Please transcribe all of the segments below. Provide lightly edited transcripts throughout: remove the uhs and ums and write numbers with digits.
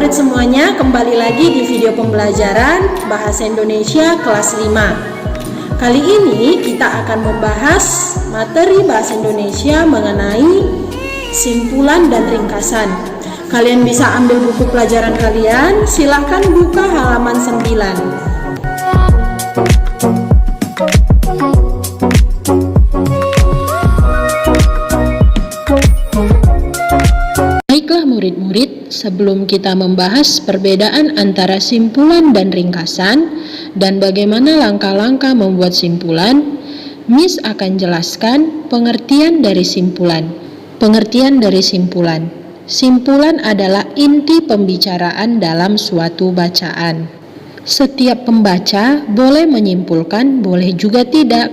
murid semuanya, kembali lagi di video pembelajaran Bahasa Indonesia kelas 5. Kali ini kita akan membahas materi Bahasa Indonesia mengenai simpulan dan ringkasan. Kalian bisa ambil buku pelajaran kalian, silahkan buka halaman 9. Baiklah murid-murid, sebelum kita membahas perbedaan antara simpulan dan ringkasan dan bagaimana langkah-langkah membuat simpulan, Miss akan jelaskan pengertian dari simpulan. Pengertian dari simpulan. Simpulan adalah inti pembicaraan dalam suatu bacaan. Setiap pembaca boleh menyimpulkan, boleh juga tidak.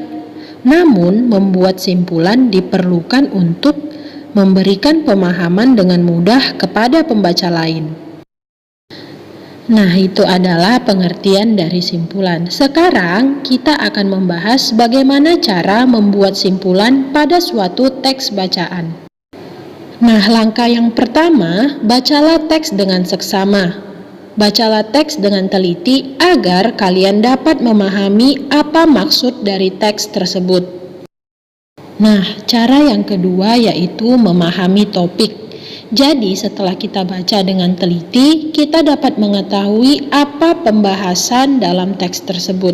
Namun, membuat simpulan diperlukan untuk memberikan pemahaman dengan mudah kepada pembaca lain. Nah, itu adalah pengertian dari simpulan. Sekarang kita akan membahas bagaimana cara membuat simpulan pada suatu teks bacaan. Nah, langkah yang pertama, bacalah teks dengan seksama. Bacalah teks dengan teliti agar kalian dapat memahami apa maksud dari teks tersebut. Nah, cara yang kedua yaitu memahami topik. Jadi, setelah kita baca dengan teliti, kita dapat mengetahui apa pembahasan dalam teks tersebut.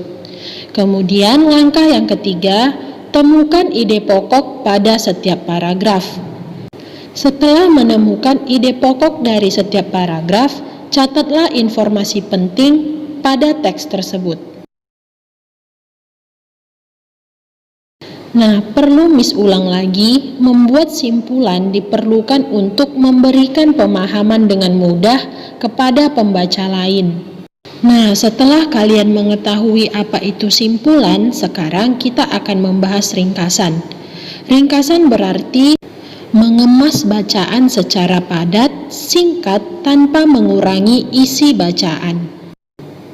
Kemudian, langkah yang ketiga, temukan ide pokok pada setiap paragraf. Setelah menemukan ide pokok dari setiap paragraf, catatlah informasi penting pada teks tersebut. Nah, perlu Miss ulang lagi, membuat simpulan diperlukan untuk memberikan pemahaman dengan mudah kepada pembaca lain. Nah, setelah kalian mengetahui apa itu simpulan, sekarang kita akan membahas ringkasan. Ringkasan berarti mengemas bacaan secara padat, singkat, tanpa mengurangi isi bacaan.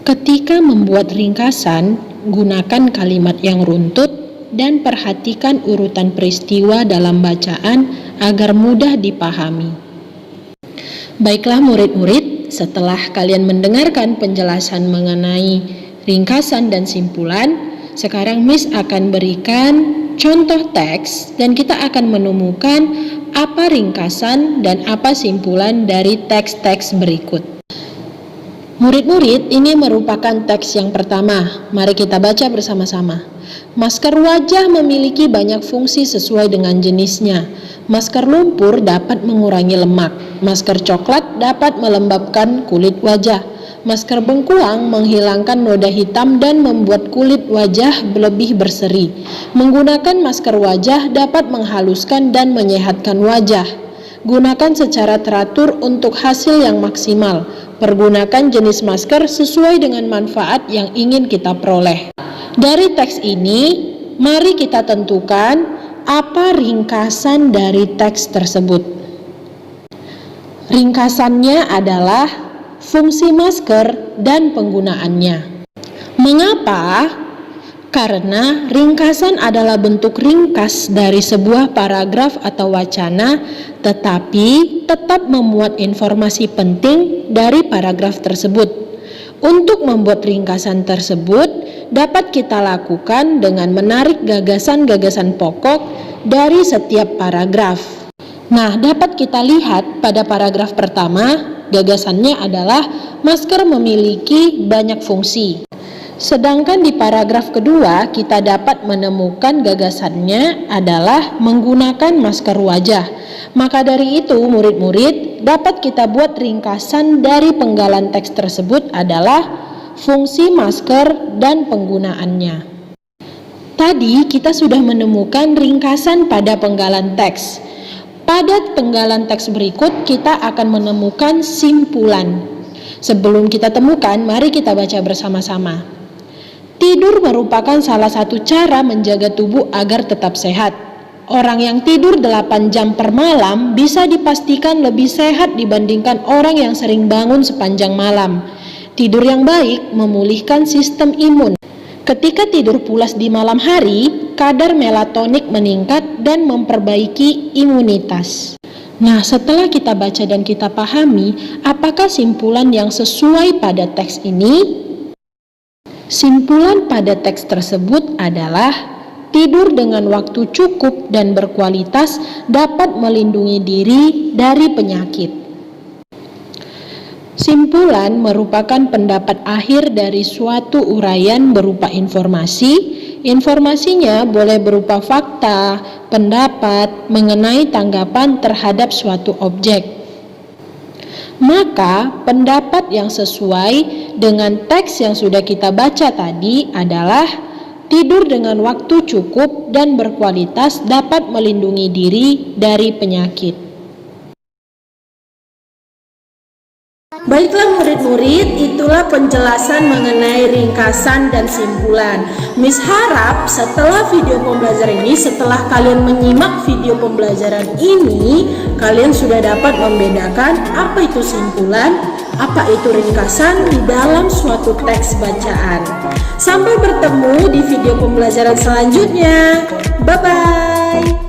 Ketika membuat ringkasan, gunakan kalimat yang runtut dan perhatikan urutan peristiwa dalam bacaan agar mudah dipahami. Baiklah murid-murid, setelah kalian mendengarkan penjelasan mengenai ringkasan dan simpulan, sekarang Miss akan berikan contoh teks dan kita akan menemukan apa ringkasan dan apa simpulan dari teks-teks berikut. Murid-murid, ini merupakan teks yang pertama. Mari kita baca bersama-sama. Masker wajah memiliki banyak fungsi sesuai dengan jenisnya. Masker lumpur dapat mengurangi lemak. Masker coklat dapat melembabkan kulit wajah. Masker bengkuang menghilangkan noda hitam dan membuat kulit wajah lebih berseri. Menggunakan masker wajah dapat menghaluskan dan menyehatkan wajah. Gunakan secara teratur untuk hasil yang maksimal. Pergunakan jenis masker sesuai dengan manfaat yang ingin kita peroleh. Dari teks ini, mari kita tentukan apa ringkasan dari teks tersebut. Ringkasannya adalah fungsi masker dan penggunaannya. Mengapa? Karena ringkasan adalah bentuk ringkas dari sebuah paragraf atau wacana, tetapi tetap memuat informasi penting dari paragraf tersebut. Untuk membuat ringkasan tersebut, dapat kita lakukan dengan menarik gagasan-gagasan pokok dari setiap paragraf. Nah, dapat kita lihat pada paragraf pertama, gagasannya adalah masker memiliki banyak fungsi. Sedangkan di paragraf kedua, kita dapat menemukan gagasannya adalah menggunakan masker wajah. Maka dari itu, murid-murid, dapat kita buat ringkasan dari penggalan teks tersebut adalah fungsi masker dan penggunaannya. Tadi kita sudah menemukan ringkasan pada penggalan teks. Pada penggalan teks berikut, kita akan menemukan simpulan. Sebelum kita temukan, mari kita baca bersama-sama. Tidur merupakan salah satu cara menjaga tubuh agar tetap sehat. Orang yang tidur 8 jam per malam bisa dipastikan lebih sehat dibandingkan orang yang sering bangun sepanjang malam. Tidur yang baik memulihkan sistem imun. Ketika tidur pulas di malam hari, kadar melatonik meningkat dan memperbaiki imunitas. Nah, setelah kita baca dan kita pahami, apakah simpulan yang sesuai pada teks ini? Simpulan pada teks tersebut adalah tidur dengan waktu cukup dan berkualitas dapat melindungi diri dari penyakit. Simpulan merupakan pendapat akhir dari suatu uraian berupa informasi. Informasinya boleh berupa fakta, pendapat mengenai tanggapan terhadap suatu objek. Maka, pendapat yang sesuai dengan teks yang sudah kita baca tadi adalah tidur dengan waktu cukup dan berkualitas dapat melindungi diri dari penyakit. Baiklah murid-murid, itulah penjelasan mengenai ringkasan dan simpulan. Miss harap setelah video pembelajaran ini, setelah kalian menyimak video pembelajaran ini, kalian sudah dapat membedakan apa itu simpulan, apa itu ringkasan di dalam suatu teks bacaan. Sampai bertemu di video pembelajaran selanjutnya. Bye-bye.